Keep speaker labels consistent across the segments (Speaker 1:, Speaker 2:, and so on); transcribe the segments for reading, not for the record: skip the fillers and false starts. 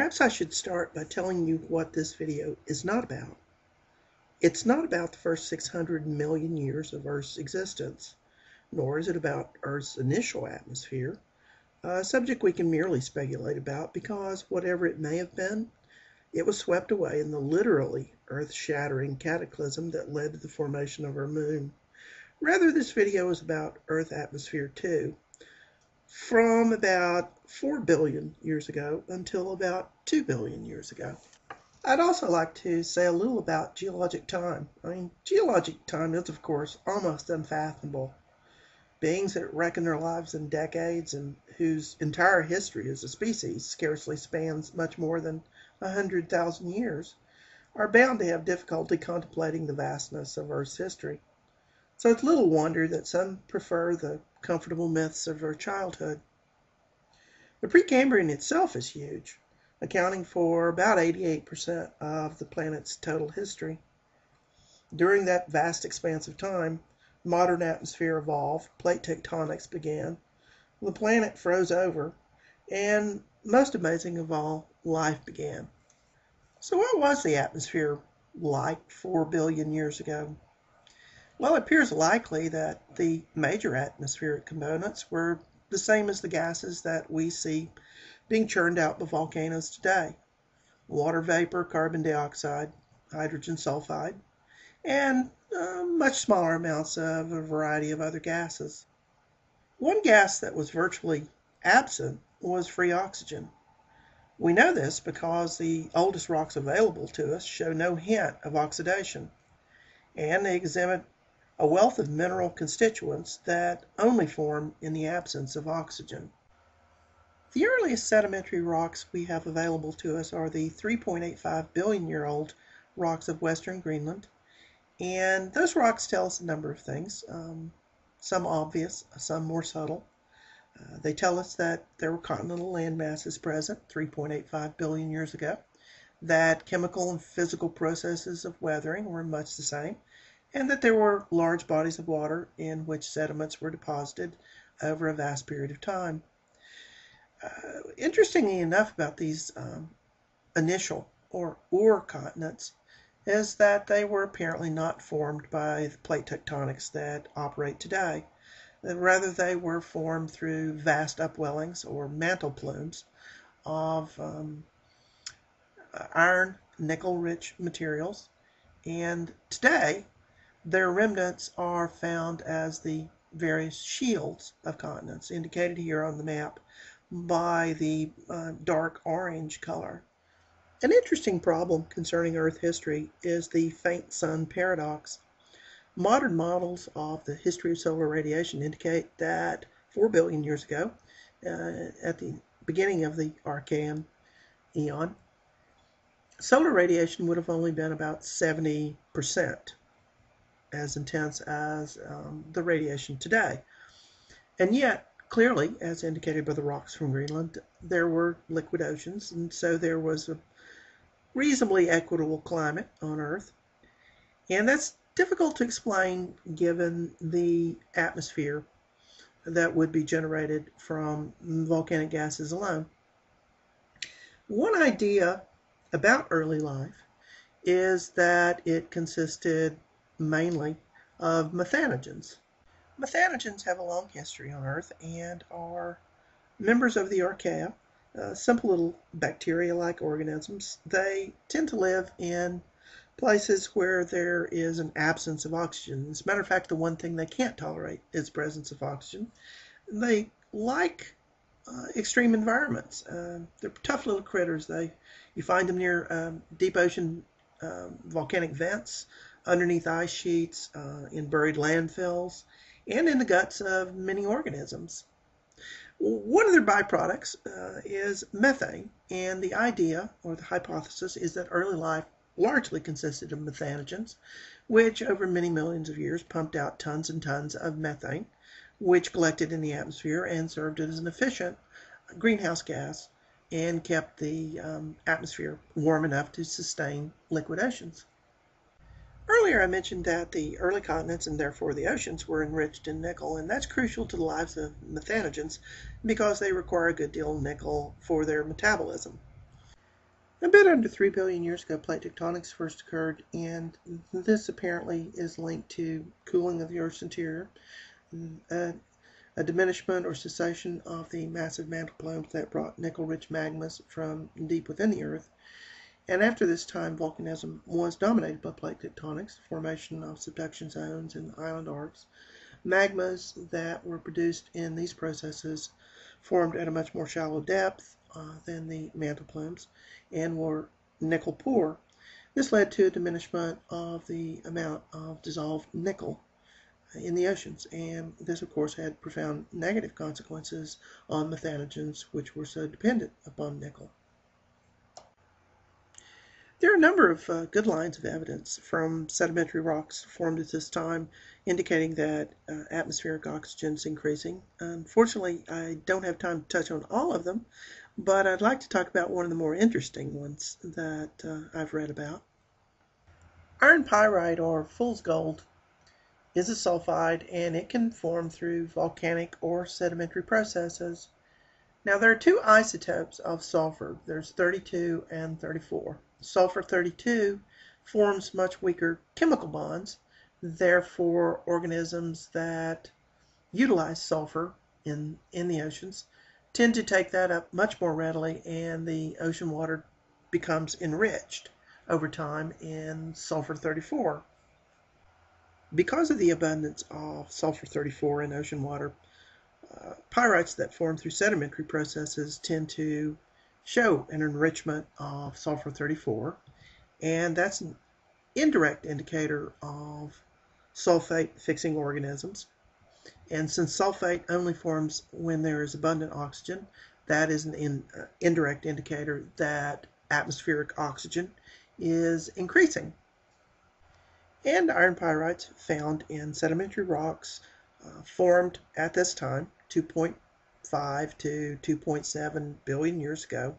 Speaker 1: Perhaps I should start by telling you what this video is not about. It's not about the first 600 million years of Earth's existence, nor is it about Earth's initial atmosphere, a subject we can merely speculate about because whatever it may have been, it was swept away in the literally earth-shattering cataclysm that led to the formation of our moon. Rather, this video is about Earth Atmosphere 2, from about 4 billion years ago until about 2 billion years ago. I'd also like to say a little about geologic time. Geologic time is, of course, almost unfathomable. Beings that reckon their lives in decades and whose entire history as a species scarcely spans much more than 100,000 years are bound to have difficulty contemplating the vastness of Earth's history. So it's little wonder that some prefer the comfortable myths of their childhood. The Precambrian itself is huge, accounting for about 88% of the planet's total history. During that vast expanse of time, the modern atmosphere evolved, plate tectonics began, the planet froze over, and most amazing of all, life began. So what was the atmosphere like 4 billion years ago? Well, it appears likely that the major atmospheric components were the same as the gases that we see being churned out by volcanoes today: water vapor, carbon dioxide, hydrogen sulfide, and much smaller amounts of a variety of other gases. One gas that was virtually absent was free oxygen. We know this because the oldest rocks available to us show no hint of oxidation, and they exhibit a wealth of mineral constituents that only form in the absence of oxygen. The earliest sedimentary rocks we have available to us are the 3.85 billion-year-old rocks of western Greenland, and those rocks tell us a number of things, some obvious, some more subtle. They tell us that there were continental land masses present 3.85 billion years ago, that chemical and physical processes of weathering were much the same, and that there were large bodies of water in which sediments were deposited over a vast period of time. Interestingly enough about these initial or ore continents is that they were apparently not formed by the plate tectonics that operate today. Rather, they were formed through vast upwellings or mantle plumes of iron, nickel-rich materials, and today their remnants are found as the various shields of continents, indicated here on the map by the dark orange color. An interesting problem concerning Earth history is the faint sun paradox. Modern models of the history of solar radiation indicate that 4 billion years ago, at the beginning of the Archaean eon, solar radiation would have only been about 70% as intense as the radiation today. And yet, clearly, as indicated by the rocks from Greenland, there were liquid oceans, and so there was a reasonably equitable climate on Earth. And that's difficult to explain given the atmosphere that would be generated from volcanic gases alone. One idea about early life is that it consisted mainly of methanogens. Methanogens have a long history on Earth and are members of the Archaea, simple little bacteria-like organisms. They tend to live in places where there is an absence of oxygen. As a matter of fact, the one thing they can't tolerate is the presence of oxygen. They like extreme environments. They're tough little critters. You find them near deep ocean volcanic vents, underneath ice sheets, in buried landfills, and in the guts of many organisms. One of their byproducts is methane, and the idea, or the hypothesis, is that early life largely consisted of methanogens, which over many millions of years pumped out tons and tons of methane, which collected in the atmosphere and served as an efficient greenhouse gas and kept the atmosphere warm enough to sustain liquid oceans. Earlier I mentioned that the early continents, and therefore the oceans, were enriched in nickel, and that's crucial to the lives of methanogens because they require a good deal of nickel for their metabolism. A bit under 3 billion years ago, plate tectonics first occurred, and this apparently is linked to cooling of the Earth's interior, a diminishment or cessation of the massive mantle plumes that brought nickel-rich magmas from deep within the Earth. And after this time, volcanism was dominated by plate tectonics, the formation of subduction zones and island arcs. Magmas that were produced in these processes formed at a much more shallow depth than the mantle plumes and were nickel poor. This led to a diminishment of the amount of dissolved nickel in the oceans, and this of course had profound negative consequences on methanogens which were so dependent upon nickel. There are a number of good lines of evidence from sedimentary rocks formed at this time indicating that atmospheric oxygen is increasing. Unfortunately, I don't have time to touch on all of them, but I'd like to talk about one of the more interesting ones that I've read about. Iron pyrite, or fool's gold, is a sulfide, and it can form through volcanic or sedimentary processes. Now, there are two isotopes of sulfur. There's 32 and 34. Sulfur 32 forms much weaker chemical bonds. Therefore, organisms that utilize sulfur in the oceans tend to take that up much more readily, and the ocean water becomes enriched over time in sulfur 34. Because of the abundance of sulfur 34 in ocean water, pyrites that form through sedimentary processes tend to show an enrichment of sulfur 34, and that's an indirect indicator of sulfate fixing organisms. And since sulfate only forms when there is abundant oxygen, that is an indirect indicator that atmospheric oxygen is increasing. And iron pyrites found in sedimentary rocks formed at this time, 2.5 to 2.7 billion years ago,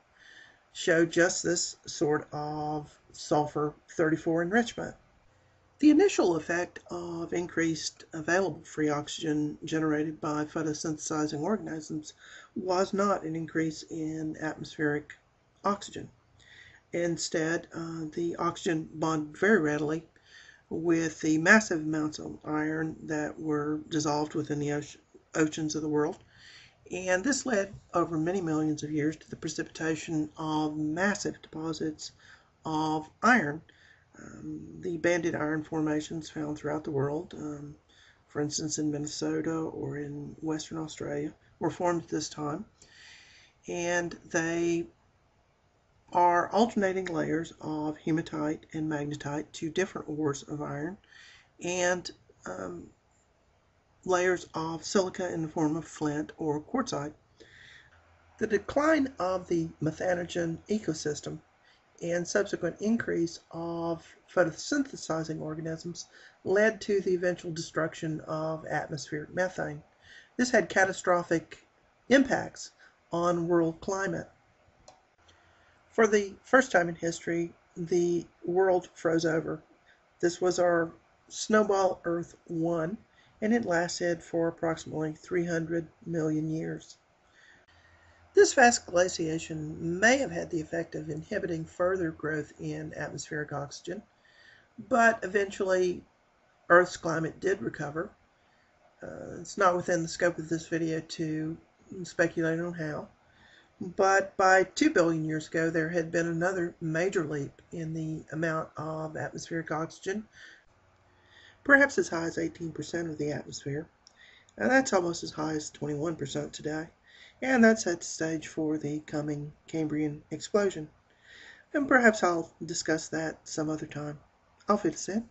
Speaker 1: show just this sort of sulfur 34 enrichment. The initial effect of increased available free oxygen generated by photosynthesizing organisms was not an increase in atmospheric oxygen. Instead, the oxygen bonded very readily with the massive amounts of iron that were dissolved within the oceans of the world. And this led over many millions of years to the precipitation of massive deposits of iron. The banded iron formations found throughout the world, for instance in Minnesota or in Western Australia, were formed at this time. And they are alternating layers of hematite and magnetite, two different ores of iron, and layers of silica in the form of flint or quartzite. The decline of the methanogen ecosystem and subsequent increase of photosynthesizing organisms led to the eventual destruction of atmospheric methane. This had catastrophic impacts on world climate. For the first time in history, the world froze over. This was our snowball Earth 1, and it lasted for approximately 300 million years. This vast glaciation may have had the effect of inhibiting further growth in atmospheric oxygen, but eventually Earth's climate did recover. It's not within the scope of this video to speculate on how, but by 2 billion years ago there had been another major leap in the amount of atmospheric oxygen, perhaps as high as 18% of the atmosphere, and that's almost as high as 21% today. And that sets the stage for the coming Cambrian explosion. And perhaps I'll discuss that some other time. Auf Wiedersehen.